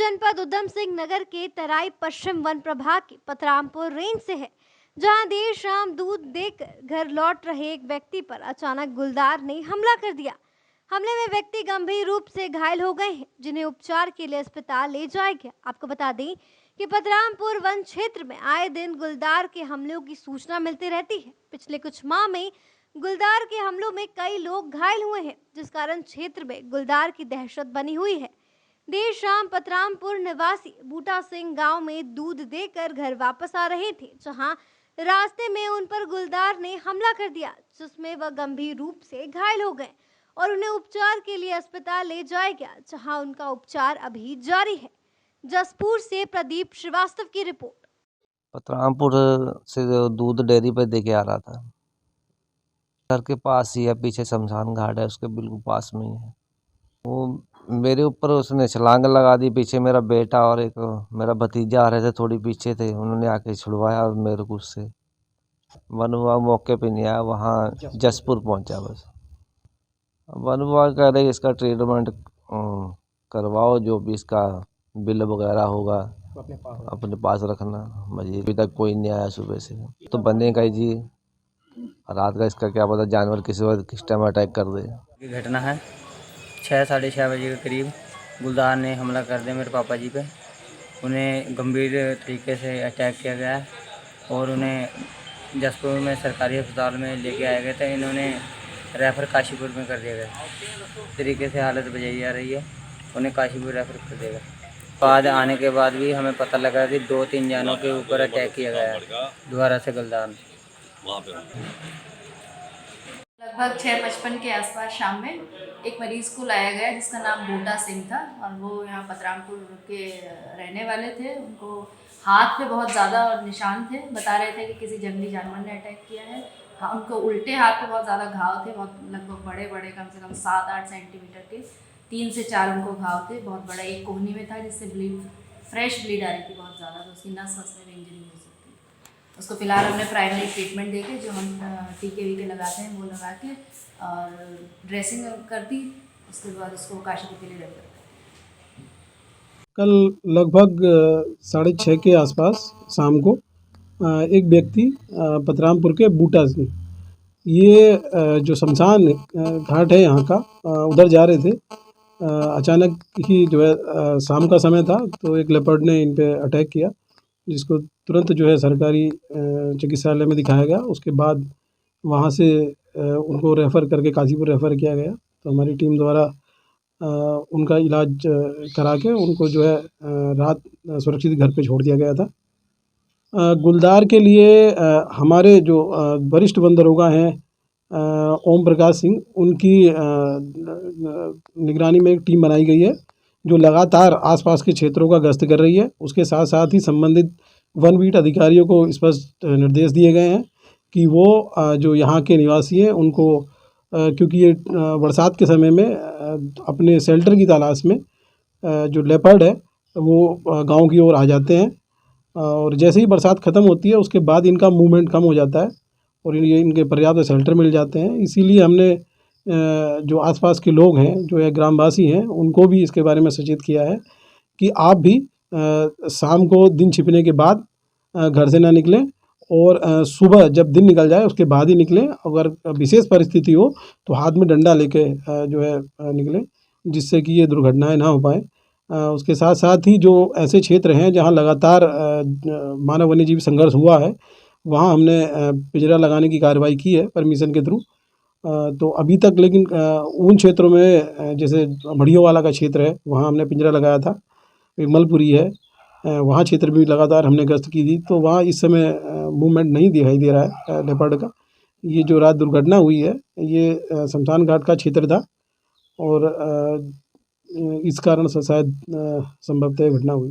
जनपद उधम सिंह नगर के तराई पश्चिम वन प्रभाग की पतरामपुर रेंज से है, जहां देर शाम दूध देकर घर लौट रहे एक व्यक्ति पर अचानक गुलदार ने हमला कर दिया। हमले में व्यक्ति गंभीर रूप से घायल हो गए हैं, जिन्हें उपचार के लिए अस्पताल ले जाया गया। आपको बता दें कि पतरामपुर वन क्षेत्र में आए दिन गुलदार के हमलों की सूचना मिलती रहती है। पिछले कुछ माह में गुलदार के हमलों में कई लोग घायल हुए हैं, जिस कारण क्षेत्र में गुलदार की दहशत बनी हुई है। देर शाम पतरामपुर निवासी बूटा सिंह गांव में दूध देकर घर वापस आ रहे थे, जहां रास्ते में उन पर गुलदार ने हमला कर दिया, जिसमें वह गंभीर रूप से घायल हो गए और उन्हें उपचार के लिए अस्पताल ले जाया गया, जहां उनका उपचार अभी जारी है। जसपुर से प्रदीप श्रीवास्तव की रिपोर्ट। पतरामपुर से दूध डेयरी पे देके आ रहा था। घर के पास ही है, पीछे शमशान घाट है, उसके बिल्कुल पास में ही है। वो मेरे ऊपर उसने छलांग लगा दी। पीछे मेरा बेटा और एक मेरा भतीजा आ रहे थे, थोड़ी पीछे थे, उन्होंने आके छुड़वाया मेरे को उससे। वन विभाग मौके पे नहीं आया, वहाँ जसपुर पहुँचा। बस वन विभाग कह रहे इसका ट्रीटमेंट करवाओ, जो भी इसका बिल वगैरह होगा अपने पास रखना। मजीद अभी तक कोई नहीं आया सुबह से, तो बनेगा ही जी। रात का इसका क्या पता, जानवर किसी वक्त किस टाइम अटैक कर दे। ये घटना है 6 साढ़े 6 बजे के करीब गुलदार ने हमला कर दिया मेरे पापा जी पे। उन्हें गंभीर तरीके से अटैक किया गया है और उन्हें जसपुर में सरकारी अस्पताल में लेके आए गए थे। इन्होंने रेफ़र काशीपुर में कर दिया गया। तरीके से हालत बचाई जा रही है, उन्हें काशीपुर रेफ़र कर दिया गया। बाद आने के बाद भी हमें पता लगा कि 2-3 जानों के ऊपर अटैक किया गया है दोबारा से गुलदार ने। लगभग 6:55 के आसपास शाम में एक मरीज़ को लाया गया जिसका नाम बूटा सिंह था और वो यहाँ पतरामपुर के रहने वाले थे। उनको हाथ पे बहुत ज़्यादा निशान थे, बता रहे थे कि किसी जंगली जानवर ने अटैक किया है। हाँ, उनको उल्टे हाथ पे बहुत ज़्यादा घाव थे, बहुत लगभग बड़े कम से कम 7-8 सेंटीमीटर के 3 से 4 उनको घाव थे, बहुत बड़ा। एक कोहनी में था जिससे फ्रेश ब्लीड आ रही थी बहुत ज़्यादा, तो उसकी नस में इंजरी हो सकती है। उसको फिलहाल हमने प्राइमरी ट्रीटमेंट देके, जो हम टीके वीके लगाते हैं वो लगा के और ड्रेसिंग कर दी। उसके बाद उसको काशीपुर के लिए रेफर कर दिया। कल लगभग 6:30 के आसपास शाम को एक व्यक्ति पतरामपुर के बूटा सिंह, ये जो शमशान घाट है यहाँ का, उधर जा रहे थे। अचानक ही जो है शाम का समय था, तो एक लेपर्ड ने इन पे अटैक किया, जिसको तुरंत जो है सरकारी चिकित्सालय में दिखाया गया। उसके बाद वहाँ से उनको रेफ़र करके काशीपुर रेफ़र किया गया। तो हमारी टीम द्वारा उनका इलाज करा के उनको जो है रात सुरक्षित घर पे छोड़ दिया गया था। गुलदार के लिए हमारे जो वरिष्ठ वन दरोगा हैं ओम प्रकाश सिंह, उनकी निगरानी में एक टीम बनाई गई है जो लगातार आसपास के क्षेत्रों का गश्त कर रही है। उसके साथ साथ ही संबंधित वन बीट अधिकारियों को स्पष्ट निर्देश दिए गए हैं कि वो जो यहाँ के निवासी हैं उनको, क्योंकि ये बरसात के समय में अपने शेल्टर की तलाश में जो लेपर्ड है वो गांव की ओर आ जाते हैं, और जैसे ही बरसात ख़त्म होती है उसके बाद इनका मूवमेंट कम हो जाता है और ये इनके पर्याप्त शेल्टर मिल जाते हैं। इसीलिए हमने जो आसपास के लोग हैं, जो है ग्रामवासी हैं, उनको भी इसके बारे में सचेत किया है कि आप भी शाम को दिन छिपने के बाद घर से ना निकलें और सुबह जब दिन निकल जाए उसके बाद ही निकलें। अगर विशेष परिस्थिति हो तो हाथ में डंडा लेके जो है निकलें, जिससे कि ये दुर्घटनाएं ना हो पाएँ। उसके साथ साथ ही जो ऐसे क्षेत्र हैं जहां लगातार मानव वन्यजीव संघर्ष हुआ है, वहां हमने पिंजरा लगाने की कार्रवाई की है परमिशन के थ्रू। तो अभी तक लेकिन उन क्षेत्रों में जैसे बढ़ियों वाला का क्षेत्र है, वहाँ हमने पिंजरा लगाया था। विमलपुरी है, वहाँ क्षेत्र भी लगातार हमने गश्त की थी, तो वहाँ इस समय मूवमेंट नहीं दिखाई दे रहा है लेपर्ड का। ये जो रात दुर्घटना हुई है ये शमशान घाट का क्षेत्र था और इस कारण से शायद संभवतः घटना हुई।